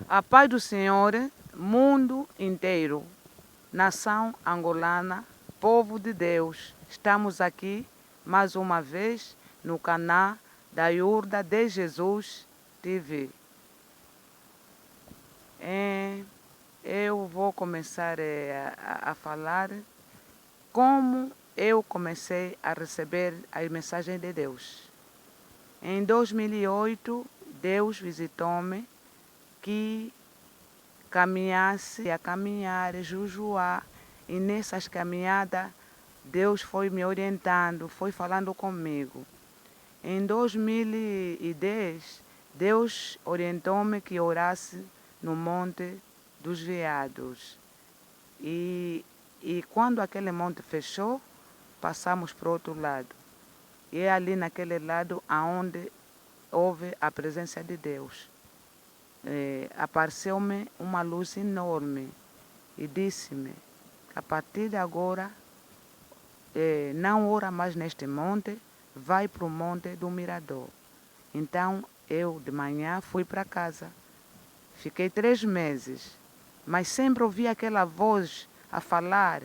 A paz do Senhor, mundo inteiro, nação angolana, povo de Deus. Estamos aqui mais uma vez no canal da Yurda de Jesus TV. Eu vou começar a falar como eu comecei a receber as mensagens de Deus. Em 2008, Deus visitou-me que caminhasse a caminhar, jejuar, e nessas caminhadas Deus foi me orientando, foi falando comigo. Em 2010, Deus orientou-me que orasse no Monte dos Veados. E quando aquele monte fechou, passamos para o outro lado. E é ali naquele lado aonde houve a presença de Deus. Apareceu-me uma luz enorme e disse-me que a partir de agora não ora mais neste monte, vai para o monte do Mirador. Então eu de manhã fui para casa, fiquei 3 meses, mas sempre ouvi aquela voz a falar,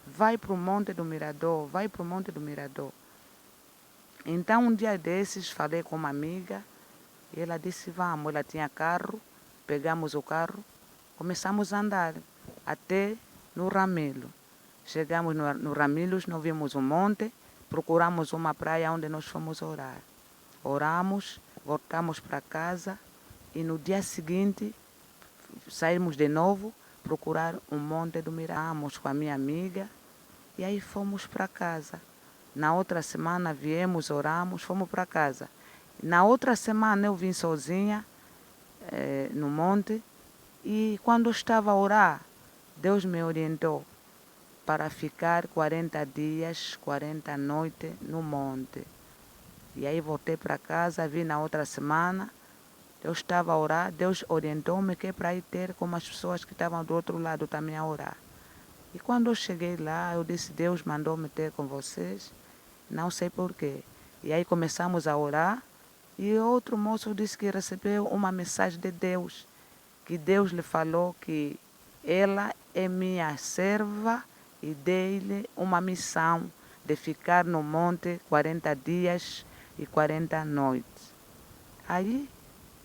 vai para o monte do Mirador, vai para o monte do Mirador. Então um dia desses falei com uma amiga e ela disse vamos, ela tinha carro. Pegamos o carro, começamos a andar até no Ramilo. Chegamos no Ramilos, não vimos um monte, procuramos uma praia onde nós fomos orar. Oramos, voltamos para casa e no dia seguinte saímos de novo procurar um monte do Miramos com a minha amiga e aí fomos para casa. Na outra semana viemos, oramos, fomos para casa. Na outra semana eu vim sozinha no monte e quando eu estava a orar, Deus me orientou para ficar 40 dias, 40 noites no monte. E aí voltei para casa, vim na outra semana, eu estava a orar, Deus orientou-me que é para ir ter como as pessoas que estavam do outro lado também a orar. E quando eu cheguei lá, eu disse, Deus mandou-me ter com vocês, não sei porquê. E aí começamos a orar. E outro moço disse que recebeu uma mensagem de Deus, que Deus lhe falou que ela é minha serva e dei-lhe uma missão de ficar no monte 40 dias e 40 noites. Aí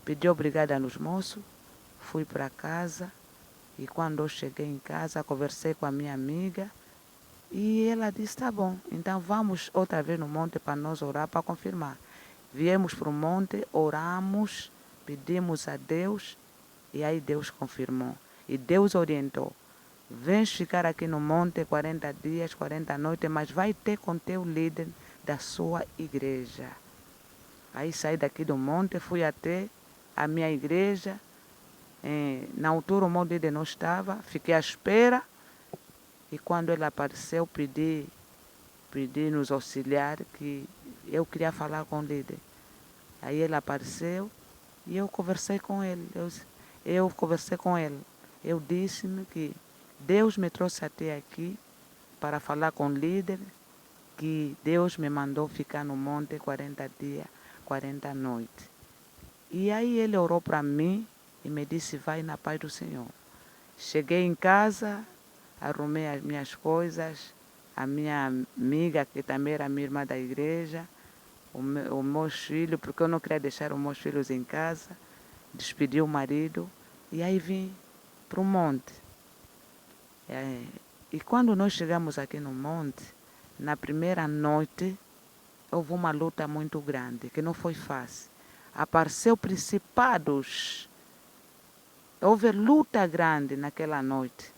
pedi obrigada nos moços, fui para casa e quando eu cheguei em casa conversei com a minha amiga e ela disse, tá bom, então vamos outra vez no monte para nós orar, para confirmar. Viemos para o monte, oramos, pedimos a Deus e aí Deus confirmou. E Deus orientou. Vens ficar aqui no monte 40 dias, 40 noites, mas vai ter com teu líder da sua igreja. Aí saí daqui do monte, fui até a minha igreja. Na altura o meu líder não estava, fiquei à espera. E quando ele apareceu, pedi nos auxiliar que eu queria falar com o líder. Aí ele apareceu e eu conversei com ele. Eu conversei com ele. Eu disse-me que Deus me trouxe até aqui para falar com o líder, que Deus me mandou ficar no monte 40 dias, 40 noites. E aí ele orou para mim e me disse, vai na paz do Senhor. Cheguei em casa, arrumei as minhas coisas, a minha amiga, que também era minha irmã da igreja, os meus filhos, porque eu não queria deixar os meus filhos em casa, despedi o marido e aí vim para o monte. E quando nós chegamos aqui no monte, na primeira noite, houve uma luta muito grande, que não foi fácil. Apareceu principados, houve luta grande naquela noite.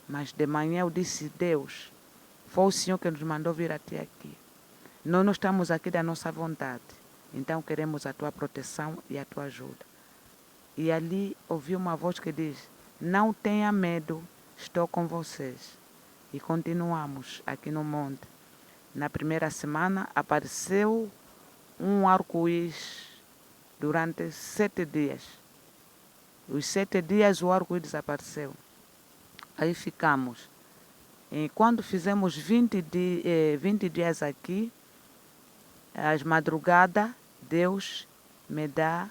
Mas de manhã eu disse, Deus, foi o Senhor que nos mandou vir até aqui. Nós não estamos aqui da nossa vontade. Então queremos a tua proteção e a tua ajuda. E ali ouvi uma voz que diz, não tenha medo, estou com vocês. E continuamos aqui no monte. Na primeira semana apareceu um arco-íris durante 7 dias. Os 7 dias o arco-íris desapareceu. Aí ficamos. E quando fizemos 20 dias aqui, às madrugadas, Deus me dá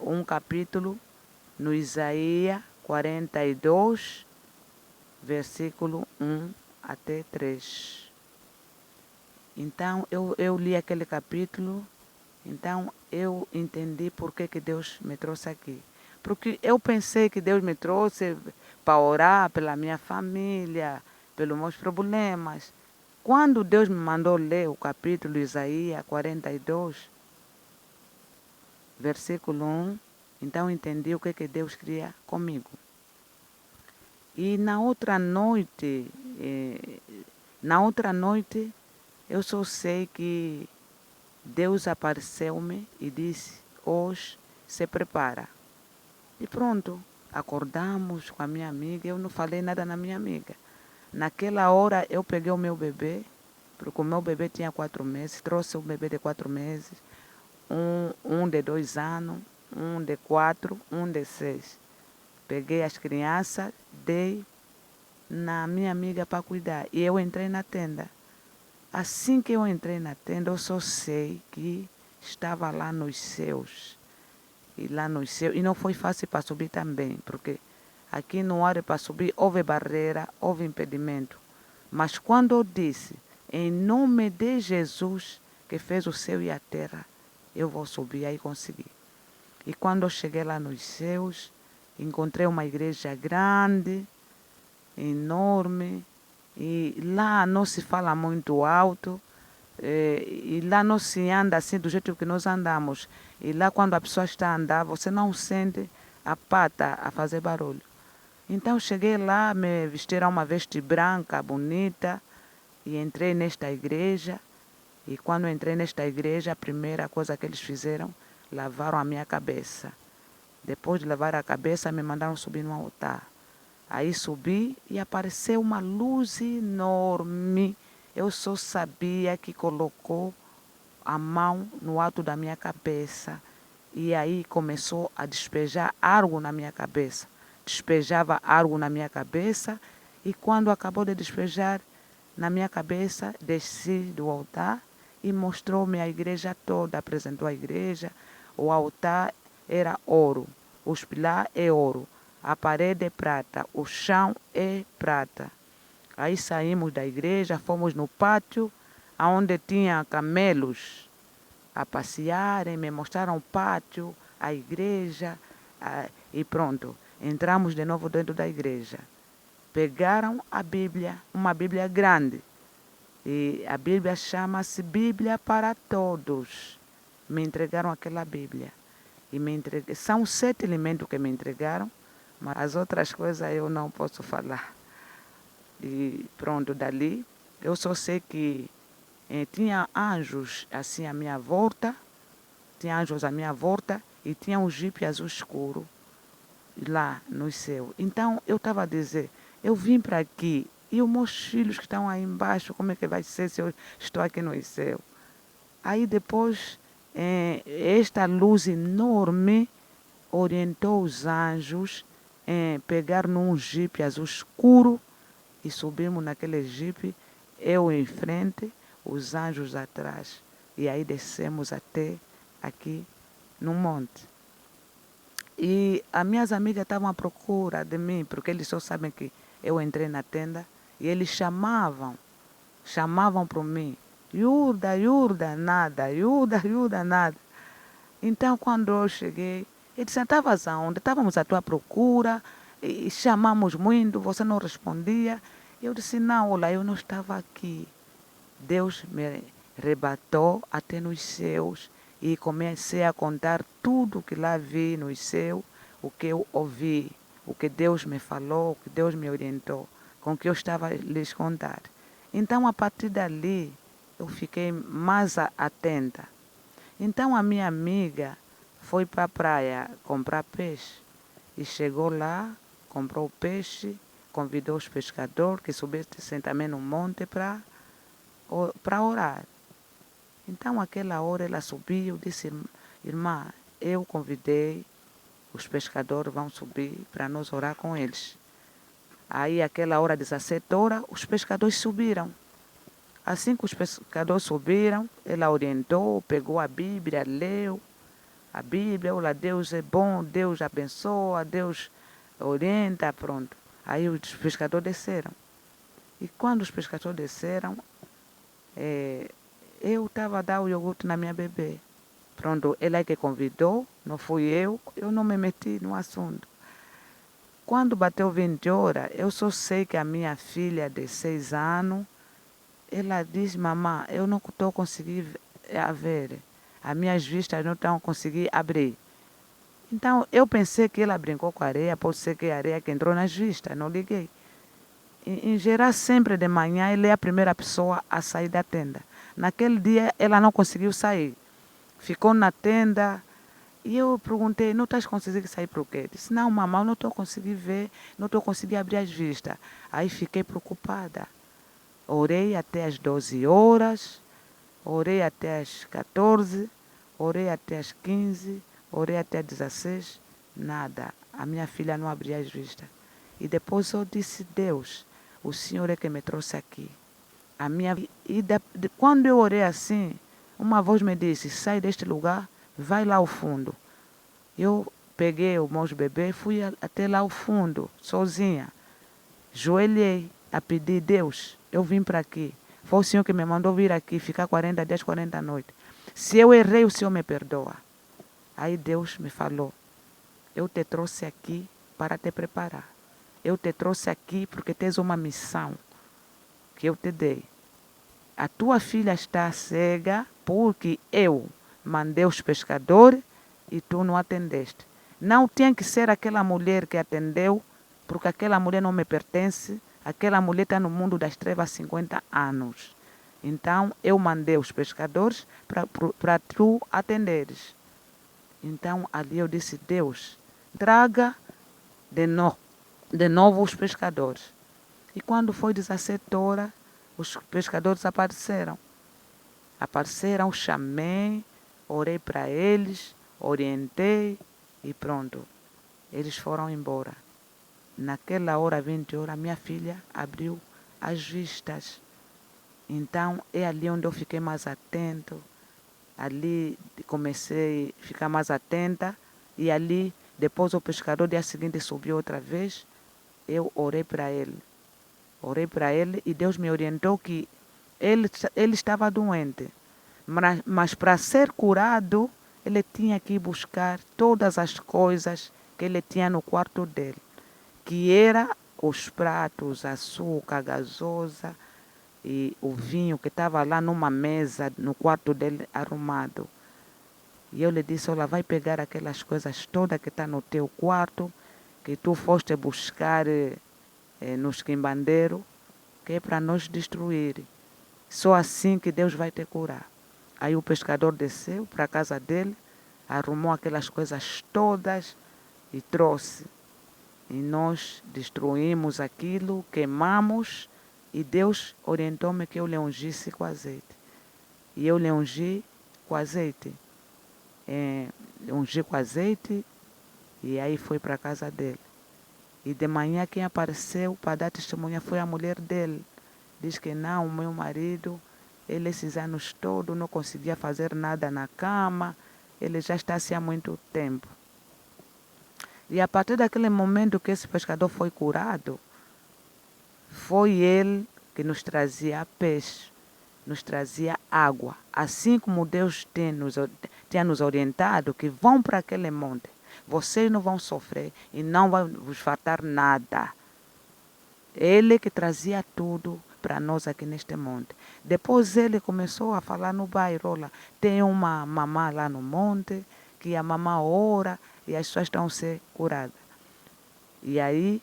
um capítulo no Isaías 42, versículo 1 até 3. Então, eu li aquele capítulo, então eu entendi por que Deus me trouxe aqui. Porque eu pensei que Deus me trouxe para orar pela minha família, pelos meus problemas. Quando Deus me mandou ler o capítulo Isaías 42, versículo 1, então entendi o que Deus queria comigo. E na outra noite, eu só sei que Deus apareceu-me e disse, hoje se prepara. E pronto, acordamos com a minha amiga, eu não falei nada na minha amiga. Naquela hora eu peguei o meu bebê, porque o meu bebê tinha 4 meses, trouxe o bebê de 4 meses, um de 2 anos, um de 4, um de 6. Peguei as crianças, dei na minha amiga para cuidar e eu entrei na tenda. Assim que eu entrei na tenda, eu só sei que estava lá nos céus. E lá nos céus, e não foi fácil para subir também, porque aqui no ar para subir houve barreira, houve impedimento. Mas quando eu disse, em nome de Jesus, que fez o céu e a terra, eu vou subir, aí consegui. E quando eu cheguei lá nos céus, encontrei uma igreja grande, enorme, e lá não se fala muito alto, e lá não se anda assim do jeito que nós andamos. E lá quando a pessoa está a andar, você não sente a pata a fazer barulho. Então cheguei lá, me vestiram uma veste branca, bonita, e entrei nesta igreja. E quando entrei nesta igreja, a primeira coisa que eles fizeram, lavaram a minha cabeça. Depois de lavar a cabeça, me mandaram subir no altar. Aí subi e apareceu uma luz enorme. Eu só sabia que colocou a mão no alto da minha cabeça. E aí começou a despejar algo na minha cabeça. Despejava algo na minha cabeça. E quando acabou de despejar na minha cabeça, desci do altar e mostrou-me a igreja toda. Apresentou a igreja. O altar era ouro. Os pilares é ouro. A parede é prata. O chão é prata. Aí saímos da igreja, fomos no pátio, onde tinha camelos a passearem, me mostraram o pátio, a igreja, e pronto. Entramos de novo dentro da igreja. Pegaram a Bíblia, uma Bíblia grande. E a Bíblia chama-se Bíblia para Todos. Me entregaram aquela Bíblia. E são 7 elementos que me entregaram, mas as outras coisas eu não posso falar. E pronto, dali eu só sei que tinha anjos assim à minha volta, e tinha um jipe azul escuro lá no céu. Então eu estava a dizer, eu vim para aqui e os meus filhos que estão aí embaixo, como é que vai ser se eu estou aqui no céu? Aí depois esta luz enorme orientou os anjos a pegar num jipe azul escuro e subimos naquele jipe, eu em frente, os anjos atrás. E aí descemos até aqui no monte. E as minhas amigas estavam à procura de mim, porque eles só sabem que eu entrei na tenda, e eles chamavam para mim, Yurda, nada, Yurda, nada. Então, quando eu cheguei, eles disseram, estavas aonde? Estávamos à tua procura, e chamamos muito, você não respondia. Eu disse, não, olha, eu não estava aqui. Deus me arrebatou até nos céus e comecei a contar tudo que lá vi nos céus, o que eu ouvi, o que Deus me falou, o que Deus me orientou, com o que eu estava a lhes contar. Então, a partir dali, eu fiquei mais atenta. Então, a minha amiga foi para a praia comprar peixe e chegou lá, comprou peixe, convidou os pescadores que subissem também no monte para orar. Então, aquela hora ela subiu, disse, irmã, eu convidei, os pescadores vão subir para nós orar com eles. Aí, aquela hora, 17 horas, os pescadores subiram. Assim que os pescadores subiram, ela orientou, pegou a Bíblia, leu. a Bíblia, olha, Deus é bom, Deus abençoa, Deus orienta, pronto. Aí os pescadores desceram. E quando os pescadores desceram, eu estava a dar o iogurte na minha bebê. Pronto, ele é que convidou, não fui eu não me meti no assunto. Quando bateu 20 horas, eu só sei que a minha filha de 6 anos, ela diz, mamãe, eu não estou conseguindo ver, as minhas vistas não estão conseguindo abrir. Então, eu pensei que ela brincou com a areia, pode ser que a areia que entrou nas vistas, não liguei. Em geral, sempre de manhã, ele é a primeira pessoa a sair da tenda. Naquele dia, ela não conseguiu sair. Ficou na tenda e eu perguntei, não estás conseguindo sair por quê? Disse, não, mamãe, eu não estou conseguindo ver, não estou conseguindo abrir as vistas. Aí fiquei preocupada. Orei até às 12 horas, orei até às 14, orei até às 15, orei até às 16, nada. A minha filha não abria as vistas. E depois eu disse, Deus, o Senhor é que me trouxe aqui. Quando eu orei assim, uma voz me disse, sai deste lugar, vai lá ao fundo. Eu peguei o meu bebê e fui até lá ao fundo, sozinha. Joelhei a pedir, Deus, eu vim para aqui. Foi o Senhor que me mandou vir aqui, ficar 40 dias, 40 noites. Se eu errei, o Senhor me perdoa. Aí Deus me falou, eu te trouxe aqui para te preparar. Eu te trouxe aqui porque tens uma missão que eu te dei. A tua filha está cega porque eu mandei os pescadores e tu não atendeste. Não tinha que ser aquela mulher que atendeu, porque aquela mulher não me pertence. Aquela mulher está no mundo das trevas há 50 anos. Então, eu mandei os pescadores para tu atenderes. Então, ali eu disse, Deus, traga de novo os pescadores. E quando foi 17 horas, os pescadores apareceram. Chamei, orei para eles, orientei e pronto. Eles foram embora. Naquela hora, 20 horas, minha filha abriu as vistas. Então, é ali onde eu fiquei mais atento. Ali comecei a ficar mais atenta. E ali, depois o pescador, dia seguinte, subiu outra vez. Eu orei para ele. Orei para ele e Deus me orientou que ele estava doente. Mas para ser curado, ele tinha que buscar todas as coisas que ele tinha no quarto dele. Que era os pratos, açúcar, gasosa e o vinho que estava lá numa mesa no quarto dele arrumado. E eu lhe disse, olha, vai pegar aquelas coisas todas que estão no teu quarto, que tu foste buscar nos quimbandeiros, que é para nós destruir. Só assim que Deus vai te curar. Aí o pescador desceu para a casa dele, arrumou aquelas coisas todas e trouxe. E nós destruímos aquilo, queimamos, e Deus orientou-me que eu lhe ungisse com azeite. E eu lhe ungi com azeite. Ungi com azeite e aí foi para a casa dele. E de manhã quem apareceu para dar testemunha foi a mulher dele. Diz que não, o meu marido, ele esses anos todos não conseguia fazer nada na cama, ele já está assim há muito tempo. E a partir daquele momento que esse pescador foi curado, foi ele que nos trazia peixe, nos trazia água. Assim como Deus tinha nos orientado que vão para aquele monte. Vocês não vão sofrer e não vai vos faltar nada. Ele que trazia tudo para nós aqui neste monte. Depois ele começou a falar no bairro, olha, tem uma mamã lá no monte, que a mamã ora e as pessoas estão a ser curadas. E aí,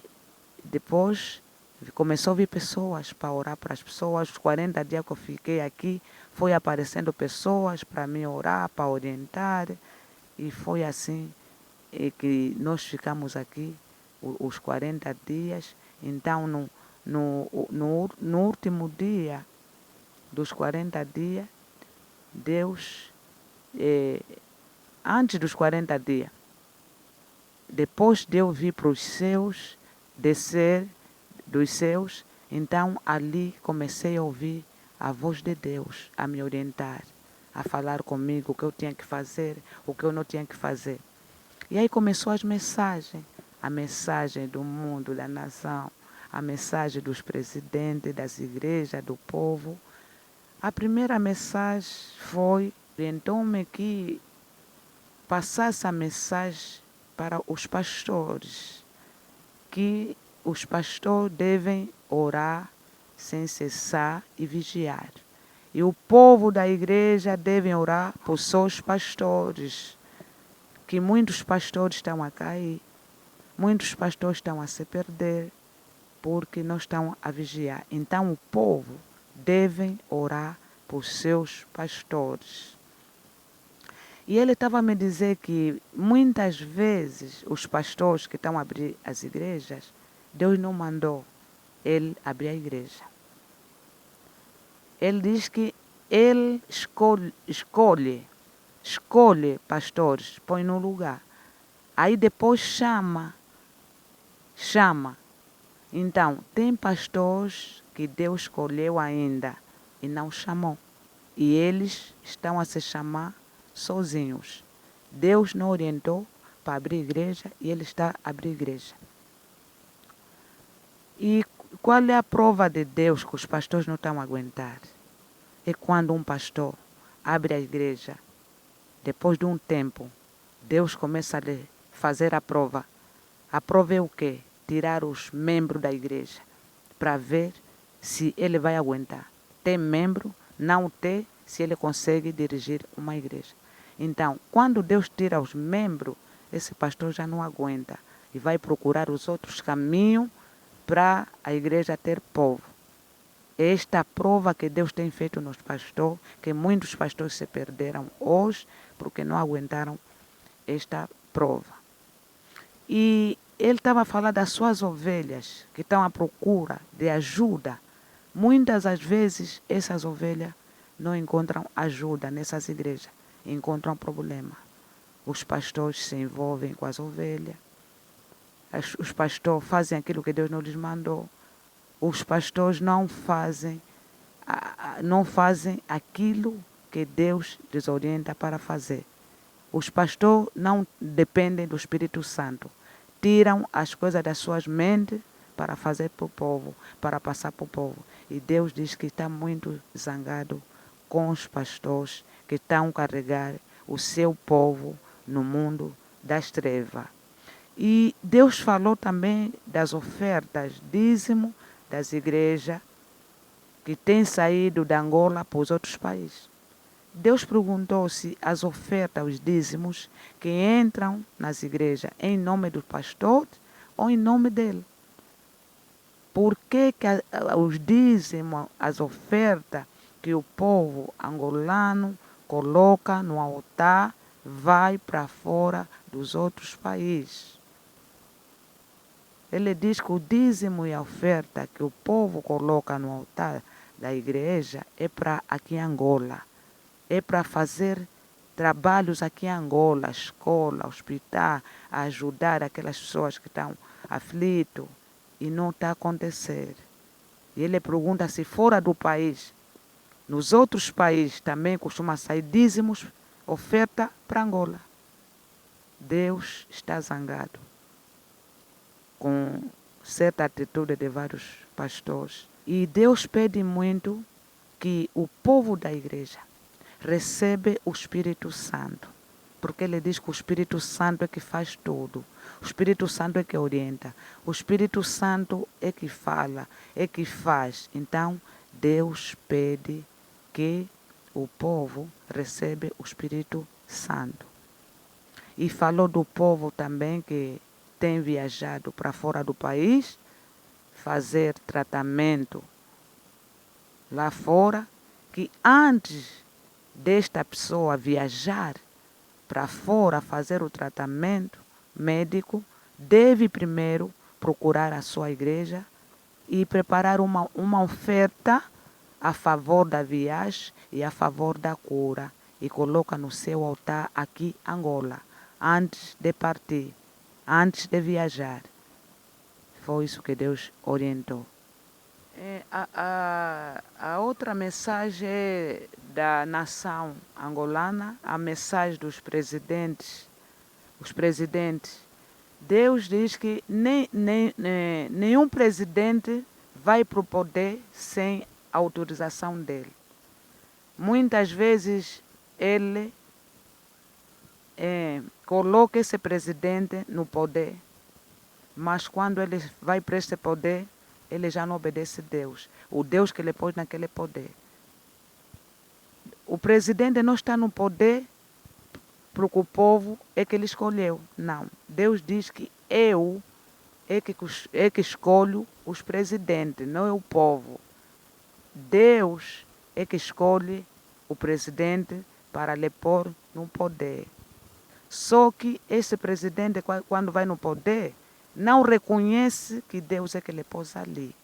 depois, começou a vir pessoas para orar para as pessoas. Os 40 dias que eu fiquei aqui, foi aparecendo pessoas para me orar, para orientar. E foi assim que nós ficamos aqui os 40 dias. Então, no último dia dos 40 dias, Deus, antes dos 40 dias, depois de eu vir para os céus, descer dos céus, então ali comecei a ouvir a voz de Deus a me orientar. a falar comigo o que eu tinha que fazer, o que eu não tinha que fazer. E aí começou as mensagens, a mensagem do mundo, da nação, a mensagem dos presidentes, das igrejas, do povo. A primeira mensagem foi, orientou-me que passasse a mensagem para os pastores, que os pastores devem orar sem cessar e vigiar. E o povo da igreja deve orar por seus pastores, que muitos pastores estão a cair, muitos pastores estão a se perder, porque não estão a vigiar. Então o povo deve orar por seus pastores. E ele estava a me dizer que muitas vezes os pastores que estão a abrir as igrejas, Deus não mandou ele abrir a igreja. Ele diz que ele escolhe pastores, põe no lugar. Aí depois chama. Então, tem pastores que Deus escolheu ainda e não chamou. E eles estão a se chamar sozinhos. Deus não orientou para abrir igreja e ele está a abrir igreja. E qual é a prova de Deus que os pastores não estão a aguentar? É quando um pastor abre a igreja, depois de um tempo, Deus começa a lhe fazer a prova. A prova é o quê? Tirar os membros da igreja para ver se ele vai aguentar. Tem membro, não tem, se ele consegue dirigir uma igreja. Então, quando Deus tira os membros, esse pastor já não aguenta e vai procurar os outros caminhos para a igreja ter povo. Esta prova que Deus tem feito nos pastores, que muitos pastores se perderam hoje porque não aguentaram esta prova. E ele estava a falar das suas ovelhas que estão à procura de ajuda. Muitas das vezes essas ovelhas não encontram ajuda nessas igrejas, encontram problema. Os pastores se envolvem com as ovelhas. Os pastores fazem aquilo que Deus não lhes mandou. Os pastores não fazem aquilo que Deus lhes orienta para fazer. Os pastores não dependem do Espírito Santo. Tiram as coisas das suas mentes para fazer para o povo, para passar para o povo. E Deus diz que está muito zangado com os pastores que estão a carregar o seu povo no mundo das trevas. E Deus falou também das ofertas, dízimo das igrejas que têm saído da Angola para os outros países. Deus perguntou se as ofertas, os dízimos que entram nas igrejas em nome do pastor ou em nome dele. Por que os dízimos, as ofertas que o povo angolano coloca no altar vai para fora dos outros países? Ele diz que o dízimo e a oferta que o povo coloca no altar da igreja é para aqui em Angola. É para fazer trabalhos aqui em Angola, escola, hospital, ajudar aquelas pessoas que estão aflitas. E não está a acontecer. E ele pergunta se fora do país, nos outros países também costuma sair dízimos, oferta para Angola. Deus está zangado com certa atitude de vários pastores. E Deus pede muito que o povo da igreja recebe o Espírito Santo. Porque ele diz que o Espírito Santo é que faz tudo. O Espírito Santo é que orienta. O Espírito Santo é que fala, é que faz. Então, Deus pede que o povo receba o Espírito Santo. E falou do povo também que tem viajado para fora do país, fazer tratamento lá fora, que antes desta pessoa viajar para fora fazer o tratamento médico, deve primeiro procurar a sua igreja e preparar uma oferta a favor da viagem e a favor da cura e coloca no seu altar aqui em Angola, antes de partir, antes de viajar. Foi isso que Deus orientou. A outra mensagem é da nação angolana, a mensagem dos presidentes. Os presidentes. Deus diz que nenhum presidente vai para o poder sem a autorização dele. Muitas vezes ele coloca esse presidente no poder, mas quando ele vai para esse poder, ele já não obedece a Deus, o Deus que ele pôs naquele poder. O presidente não está no poder porque o povo é que ele escolheu. Não. Deus diz que eu é que escolho os presidentes, não é o povo. Deus é que escolhe o presidente para lhe pôr no poder. Só que esse presidente, quando vai no poder, não reconhece que Deus é que lhe pôs ali.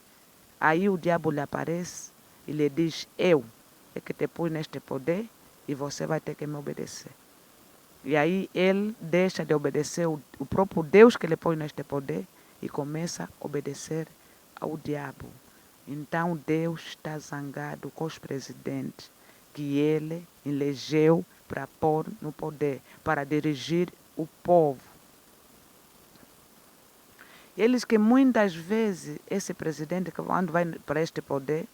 Aí o diabo lhe aparece e lhe diz: eu é que te pus neste poder e você vai ter que me obedecer. E aí ele deixa de obedecer o próprio Deus que lhe pôs neste poder e começa a obedecer ao diabo. Então Deus está zangado com os presidentes que ele elegeu para pôr no poder, para dirigir o povo. Eles que muitas vezes, esse presidente que quando vai para este poder,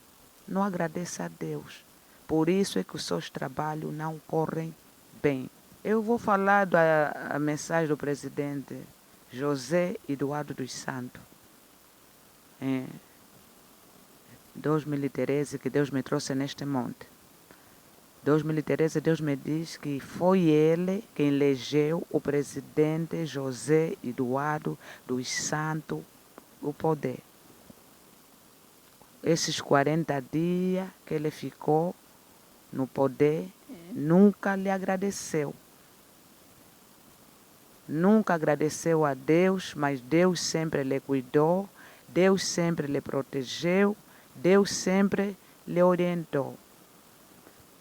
não agradece a Deus. Por isso é que os seus trabalhos não correm bem. Eu vou falar da mensagem do presidente José Eduardo dos Santos. 2013, que Deus me trouxe neste monte. 2013, Deus me diz que foi ele quem elegeu o presidente José Eduardo dos Santos o poder. Esses 40 dias que ele ficou no poder, nunca lhe agradeceu. Nunca agradeceu a Deus, mas Deus sempre lhe cuidou, Deus sempre lhe protegeu, Deus sempre lhe orientou.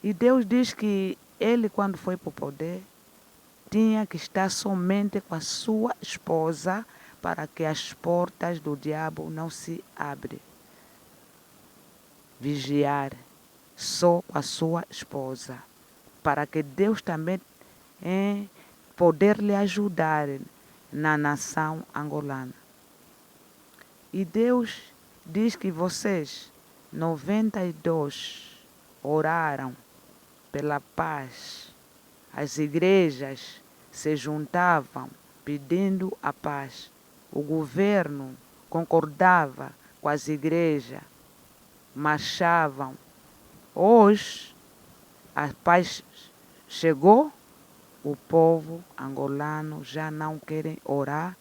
E Deus diz que ele, quando foi para o poder, tinha que estar somente com a sua esposa para que as portas do diabo não se abrem. Vigiar só com a sua esposa, para que Deus também poder lhe ajudar na nação angolana. E Deus diz que vocês, 92, oraram pela paz. As igrejas se juntavam pedindo a paz. O governo concordava com as igrejas, marchavam. Hoje, a paz chegou, o povo angolano já não quer orar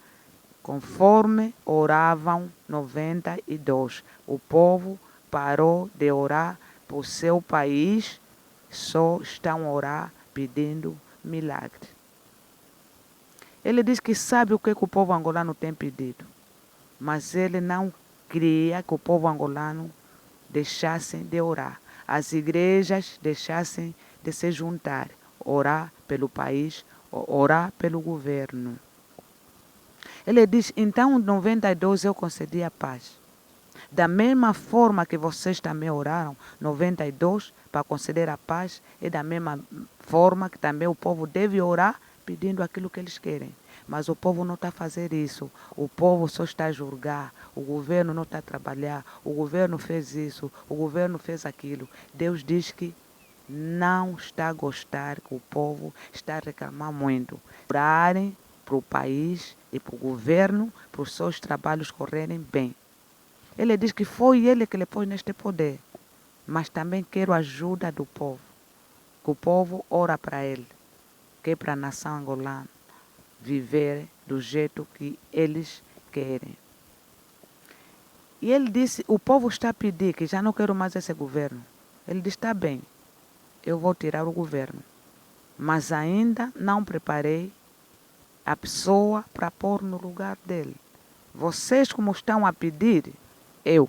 conforme oravam 92. O povo parou de orar por seu país, só estão a orar pedindo milagre. Ele diz que sabe o que o povo angolano tem pedido, mas ele não queria que o povo angolano deixasse de orar. As igrejas deixassem de se juntar, orar pelo país, orar pelo governo. Ele diz, então em 92 eu concedi a paz. Da mesma forma que vocês também oraram, 92, para conceder a paz, é da mesma forma que também o povo deve orar pedindo aquilo que eles querem. Mas o povo não está a fazer isso. O povo só está a julgar. O governo não está a trabalhar. O governo fez isso. O governo fez aquilo. Deus diz que não está a gostar, que o povo está a reclamar muito. Orarem para o país e para o governo, para os seus trabalhos correrem bem. Ele diz que foi ele que lhe pôs neste poder, mas também quero a ajuda do povo, que o povo ora para ele, que é para a nação angolana viver do jeito que eles querem. E ele disse, o povo está a pedir que já não quero mais esse governo. Ele disse, está bem, eu vou tirar o governo, mas ainda não preparei a pessoa para pôr no lugar dele. Vocês como estão a pedir, eu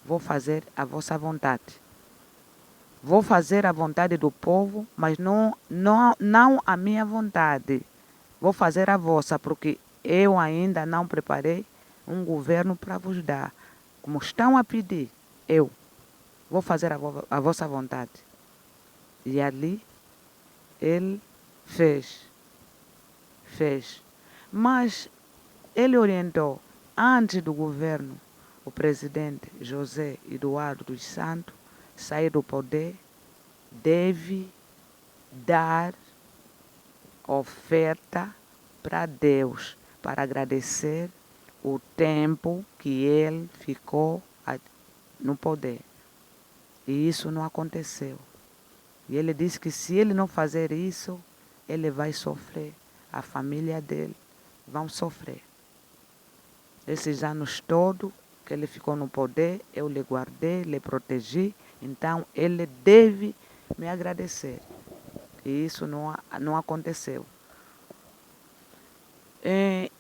vou fazer a vossa vontade. Vou fazer a vontade do povo, mas não a minha vontade. Vou fazer a vossa, porque eu ainda não preparei um governo para vos dar. Como estão a pedir, eu vou fazer a vossa vontade. E ali ele fez. Mas ele orientou, antes do governo, o presidente José Eduardo dos Santos sair do poder, deve dar oferta para Deus, para agradecer o tempo que ele ficou no poder. E isso não aconteceu. E ele disse que se ele não fazer isso, ele vai sofrer. A família dele vão sofrer. Esses anos todos que ele ficou no poder, eu lhe guardei, lhe protegi, então ele deve me agradecer. E isso não aconteceu.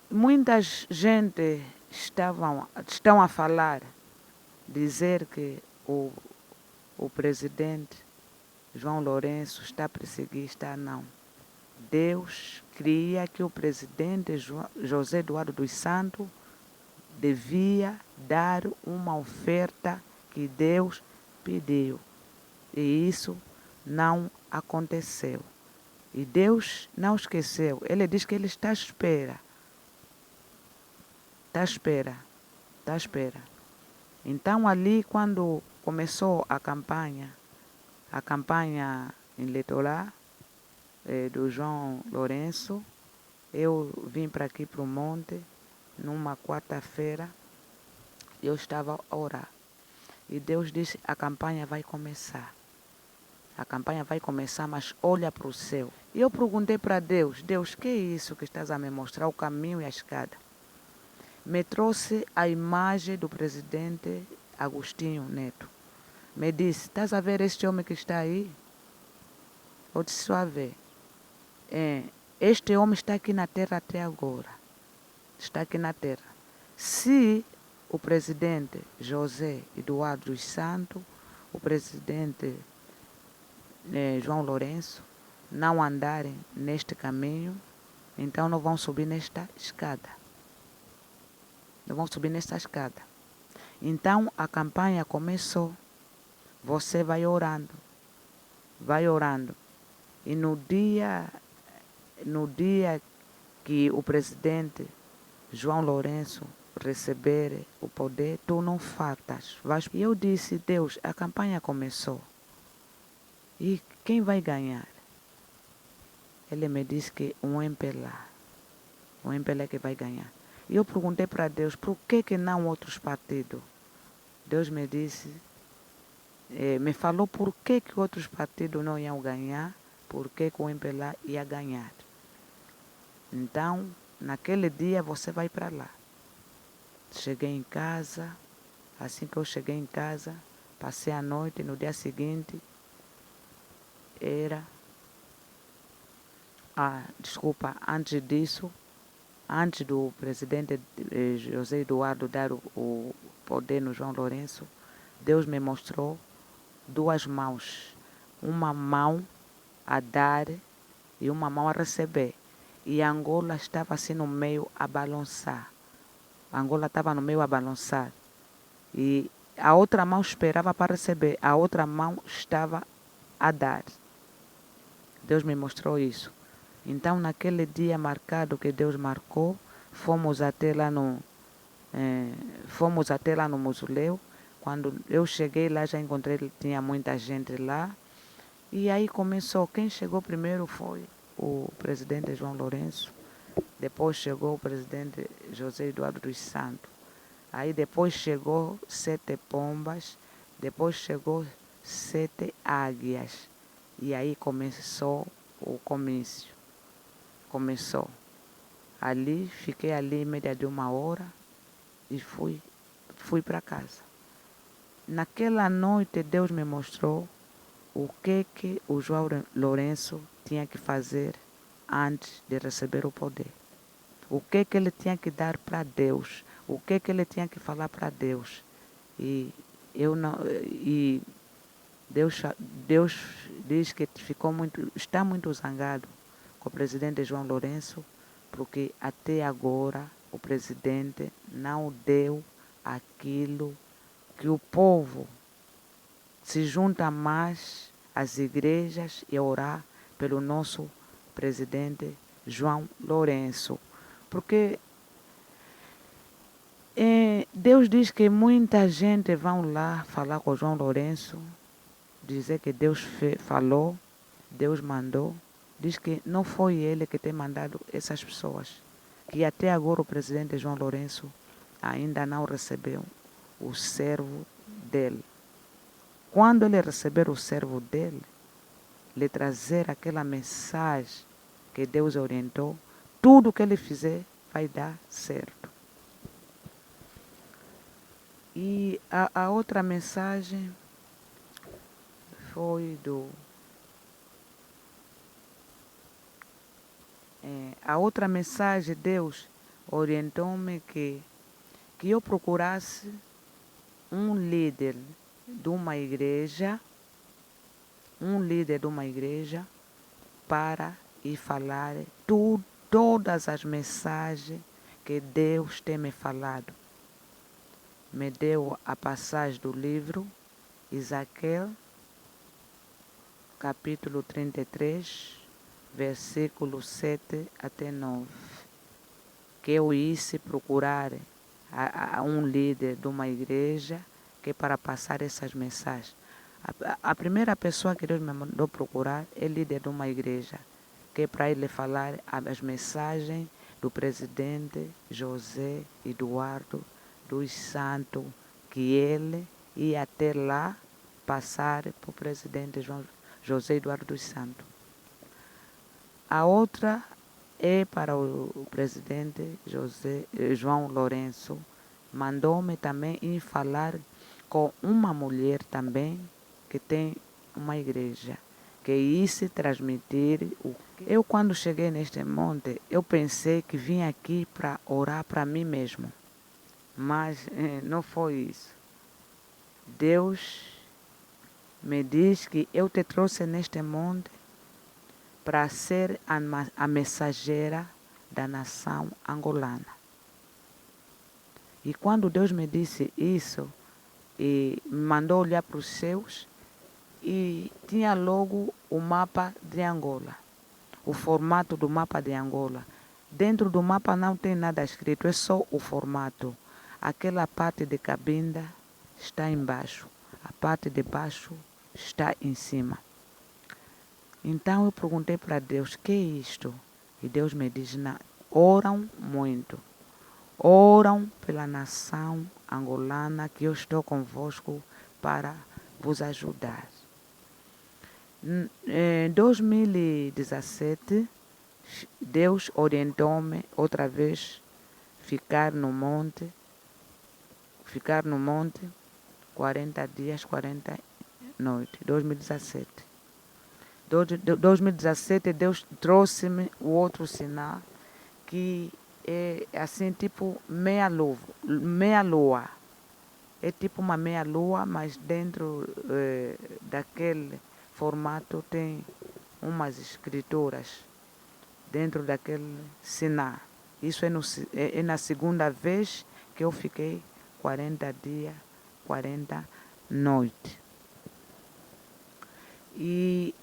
Muita gente estão a falar, dizer que o presidente João Lourenço está a perseguir, está não. Deus queria que o presidente José Eduardo dos Santos devia dar uma oferta que Deus pediu. E isso não aconteceu. E Deus não esqueceu. Ele diz que ele está à espera. Está à espera. Então ali quando começou a campanha eleitoral do João Lourenço, eu vim para aqui para o Monte, numa quarta-feira, eu estava a orar. E Deus disse, a campanha vai começar. A campanha vai começar, mas olha para o céu. E eu perguntei para Deus, Deus, que é isso que estás a me mostrar, o caminho e a escada? Me trouxe a imagem do presidente Agostinho Neto. Me disse, estás a ver este homem que está aí? Eu disse, só a ver. Este homem está aqui na terra até agora. Está aqui na terra. Se o presidente José Eduardo dos Santos, o presidente João Lourenço, não andarem neste caminho, então não vão subir nesta escada. Não vão subir nesta escada. Então a campanha começou. Você vai orando. Vai orando. E no dia que o presidente João Lourenço receber o poder, tu não faltas. E eu disse, Deus, a campanha começou. E quem vai ganhar? Ele me disse que um MPLA que vai ganhar. E eu perguntei para Deus, por que não outros partidos? Deus me disse, me falou por que outros partidos não iam ganhar, por que o MPLA ia ganhar. Então, naquele dia você vai para lá. Cheguei em casa, assim que eu cheguei em casa, passei a noite, no dia seguinte, antes disso, antes do presidente José Eduardo dar o poder no João Lourenço, Deus me mostrou duas mãos. Uma mão a dar e uma mão a receber. E Angola estava assim no meio a balançar. Angola estava no meio a balançar. E a outra mão esperava para receber. A outra mão estava a dar. Deus me mostrou isso. Então, naquele dia marcado que Deus marcou, fomos até lá no mausoléu. Quando eu cheguei lá, já encontrei, tinha muita gente lá. E aí começou. Quem chegou primeiro foi o presidente João Lourenço. Depois chegou o presidente José Eduardo dos Santos. Aí depois chegou 7 pombas. Depois chegou 7 águias. E aí começou o comício. Começou. Ali, fiquei ali média de 1 hora e fui para casa. Naquela noite Deus me mostrou o que o João Lourenço tinha que fazer antes de receber o poder. O que ele tinha que dar para Deus. O que ele tinha que falar para Deus. E Deus diz que está muito zangado com o presidente João Lourenço, porque até agora o presidente não deu aquilo que o povo se juntam mais às igrejas e orar pelo nosso presidente João Lourenço. Porque Deus diz que muita gente vão lá falar com João Lourenço, dizer que Deus falou, Deus mandou. Diz que não foi ele que tem mandado essas pessoas. Que até agora o presidente João Lourenço ainda não recebeu o servo dele. Quando ele receber o servo dele, lhe trazer aquela mensagem que Deus orientou, tudo que ele fizer vai dar certo. E a outra mensagem foi a outra mensagem, Deus orientou-me que eu procurasse um líder de uma igreja, para ir falar todas as mensagens que Deus tem me falado. Me deu a passagem do livro Ezequiel, capítulo 33, versículo 7 até 9. Que eu ia procurar a um líder de uma igreja que para passar essas mensagens. A primeira pessoa que Deus me mandou procurar é líder de uma igreja, que é para ele falar as mensagens do presidente José Eduardo dos Santos, que ele ia até lá passar para o presidente José Eduardo dos Santos. A outra é para o presidente João Lourenço. Mandou-me também ir falar com uma mulher também que tem uma igreja, que ia se transmitir. Eu, quando cheguei neste monte, eu pensei que vim aqui para orar para mim mesmo, mas não foi isso. Deus me diz que eu te trouxe neste monte para ser a mensageira da nação angolana. E quando Deus me disse isso, e me mandou olhar para os céus, e tinha logo o mapa de Angola, o formato do mapa de Angola. Dentro do mapa não tem nada escrito, é só o formato. Aquela parte de Cabinda está embaixo, a parte de baixo está em cima. Então eu perguntei para Deus, que é isto? E Deus me diz, oram muito. Oram pela nação angolana, que eu estou convosco para vos ajudar. Em 2017, Deus orientou-me outra vez ficar no monte 40 dias, 40 noites, 2017. 2017 Deus trouxe-me o outro sinal, que é assim tipo meia lua. É tipo uma meia lua, mas dentro daquele formato tem umas escrituras dentro daquele sinal. Isso é na segunda vez que eu fiquei 40 dias, 40 noites. E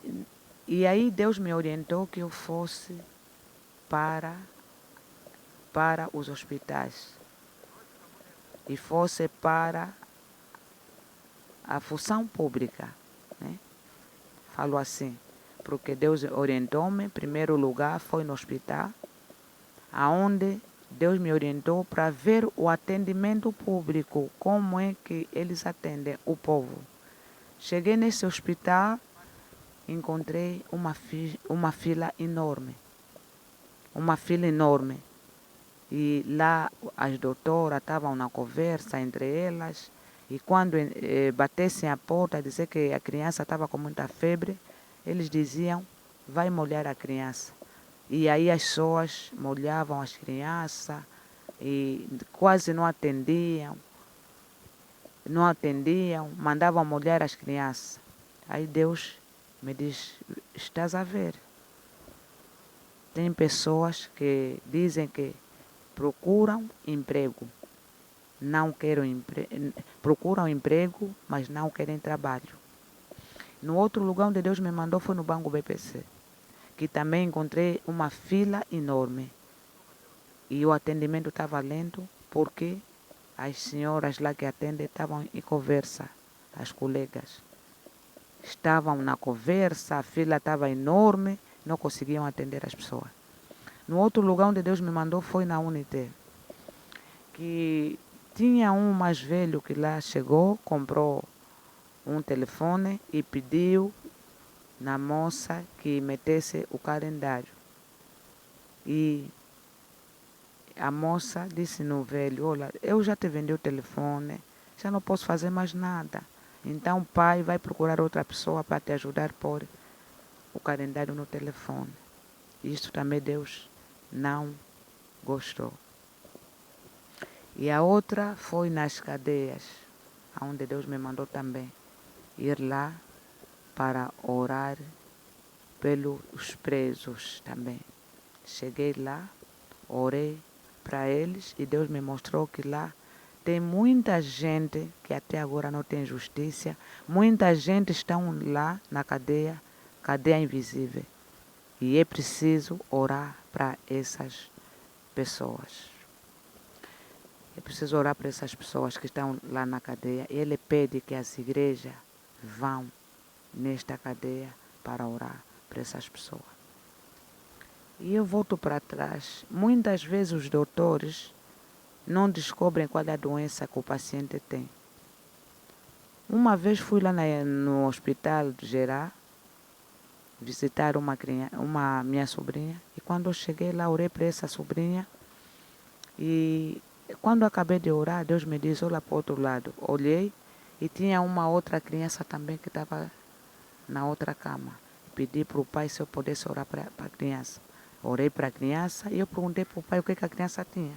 aí Deus me orientou que eu fosse para os hospitais e fosse para a função pública, né? Falo assim, porque Deus orientou-me, em primeiro lugar foi no hospital, aonde Deus me orientou para ver o atendimento público, como é que eles atendem o povo. Cheguei nesse hospital, encontrei uma fila enorme. E lá as doutoras estavam na conversa entre elas, e quando batessem a porta, dizer que a criança estava com muita febre, eles diziam, vai molhar a criança. E aí as pessoas molhavam as crianças e quase não atendiam, mandavam molhar as crianças. Aí Deus me diz, estás a ver? Tem pessoas que dizem que procuram emprego, procuram emprego, mas não querem trabalho. No outro lugar onde Deus me mandou foi no Banco BPC, que também encontrei uma fila enorme. E o atendimento estava lento porque as senhoras lá que atendem estavam em conversa, as colegas. Estavam na conversa, a fila estava enorme, não conseguiam atender as pessoas. No outro lugar onde Deus me mandou foi na Unité, que tinha um mais velho que lá chegou, comprou um telefone e pediu na moça que metesse o calendário. E a moça disse no velho, olha, eu já te vendi o telefone, já não posso fazer mais nada. Então o pai vai procurar outra pessoa para te ajudar a pôr o calendário no telefone. Isso também Deus não gostou. E a outra foi nas cadeias, onde Deus me mandou também ir lá para orar pelos presos também. Cheguei lá, orei para eles e Deus me mostrou que lá tem muita gente que até agora não tem justiça, muita gente está lá na cadeia invisível. E é preciso orar para essas pessoas. É preciso orar para essas pessoas que estão lá na cadeia. Ele pede que as igrejas vão nesta cadeia para orar para essas pessoas. E eu volto para trás. Muitas vezes os doutores não descobrem qual é a doença que o paciente tem. Uma vez fui lá no hospital geral visitar uma minha sobrinha, e quando eu cheguei lá, orei para essa sobrinha, e quando acabei de orar, Deus me disse, olha para o outro lado. Olhei e tinha uma outra criança também que estava na outra cama. Pedi para o pai se eu pudesse orar para a criança. Orei para a criança e eu perguntei para o pai o que a criança tinha.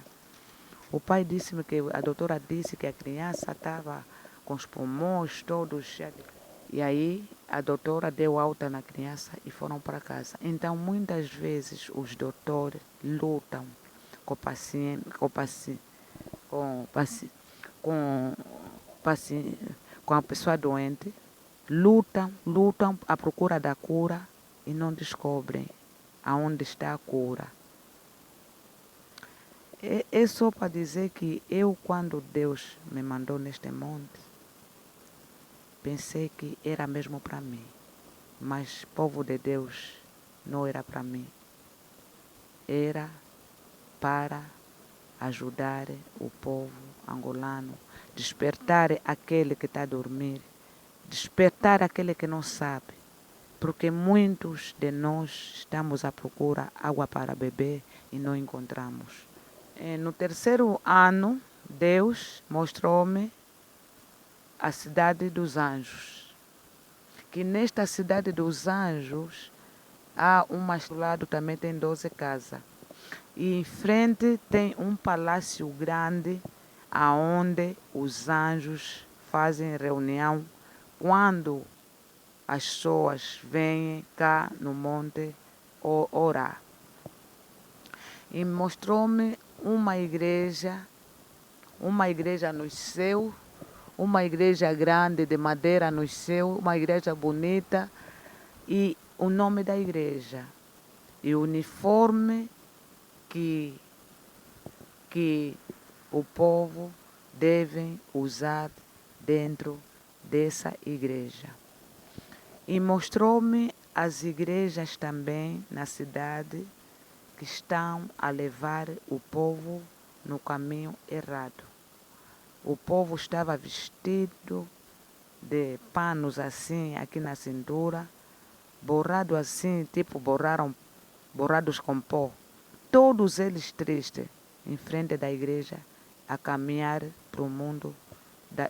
O pai disse-me que a doutora disse que a criança estava com os pulmões todos cheios. E aí a doutora deu alta na criança e foram para casa. Então muitas vezes os doutores lutam com o paciente, com a pessoa doente, lutam à procura da cura e não descobrem aonde está a cura. É só para dizer que eu, quando Deus me mandou neste monte, pensei que era mesmo para mim, mas povo de Deus não era para mim. Era para ajudar o povo angolano, despertar aquele que está a dormir, despertar aquele que não sabe, porque muitos de nós estamos à procura água para beber e não encontramos. No terceiro ano, Deus mostrou-me a cidade dos anjos, que nesta cidade dos anjos há do lado também tem 12 casas. E em frente tem um palácio grande aonde os anjos fazem reunião quando as pessoas vêm cá no monte orar. E mostrou-me uma igreja no céu, uma igreja grande de madeira no céu, uma igreja bonita, e o nome da igreja e o uniforme que o povo deve usar dentro dessa igreja. E mostrou-me as igrejas também na cidade que estão a levar o povo no caminho errado. O povo estava vestido de panos assim, aqui na cintura, borrado assim, tipo borrados com pó. Todos eles tristes, em frente da igreja, a caminhar para o mundo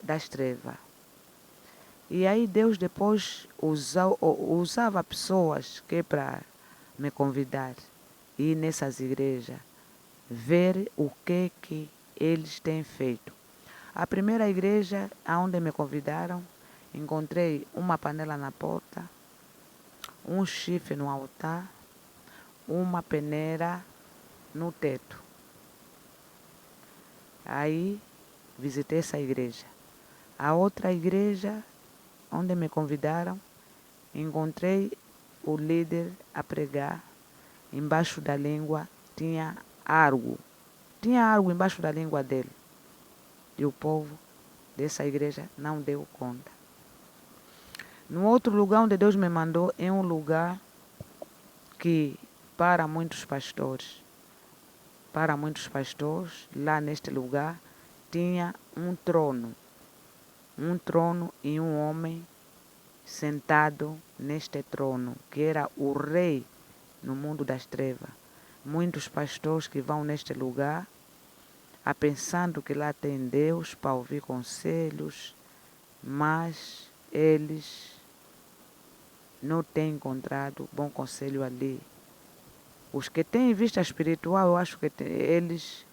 das trevas. E aí Deus depois usava pessoas que para me convidar ir nessas igrejas, ver o que eles têm feito. A primeira igreja aonde me convidaram, encontrei uma panela na porta, um chifre no altar, uma peneira no teto. Aí visitei essa igreja. A outra igreja onde me convidaram, Encontrei o líder a pregar. Embaixo da língua tinha algo. Tinha algo embaixo da língua dele. E o povo dessa igreja não deu conta. No outro lugar onde Deus me mandou é um lugar que para muitos pastores, lá neste lugar tinha um trono e um homem sentado neste trono, que era o rei no mundo das trevas. Muitos pastores que vão neste lugar, pensando que lá tem Deus para ouvir conselhos, mas eles não têm encontrado bom conselho ali. Os que têm vista espiritual, eu acho que eles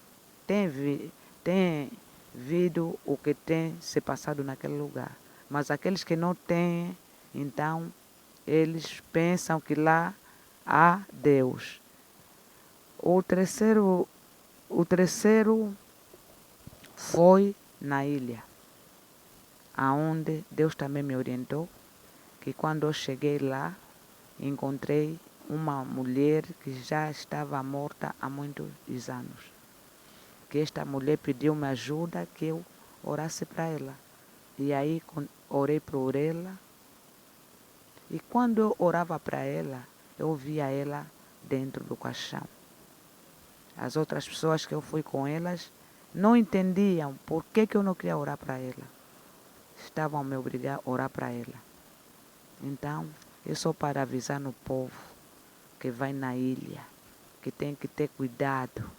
têm visto o que tem se passado naquele lugar. Mas aqueles que não têm, então, eles pensam que lá há Deus. O terceiro foi na ilha, aonde Deus também me orientou, que quando eu cheguei lá, encontrei uma mulher que já estava morta há muitos anos. Que esta mulher pediu-me ajuda que eu orasse para ela. E aí orei por ela. E quando eu orava para ela, eu via ela dentro do caixão. As outras pessoas que eu fui com elas não entendiam por que eu não queria orar para ela. Estavam me obrigar a orar para ela. Então, é só para avisar no povo que vai na ilha, que tem que ter cuidado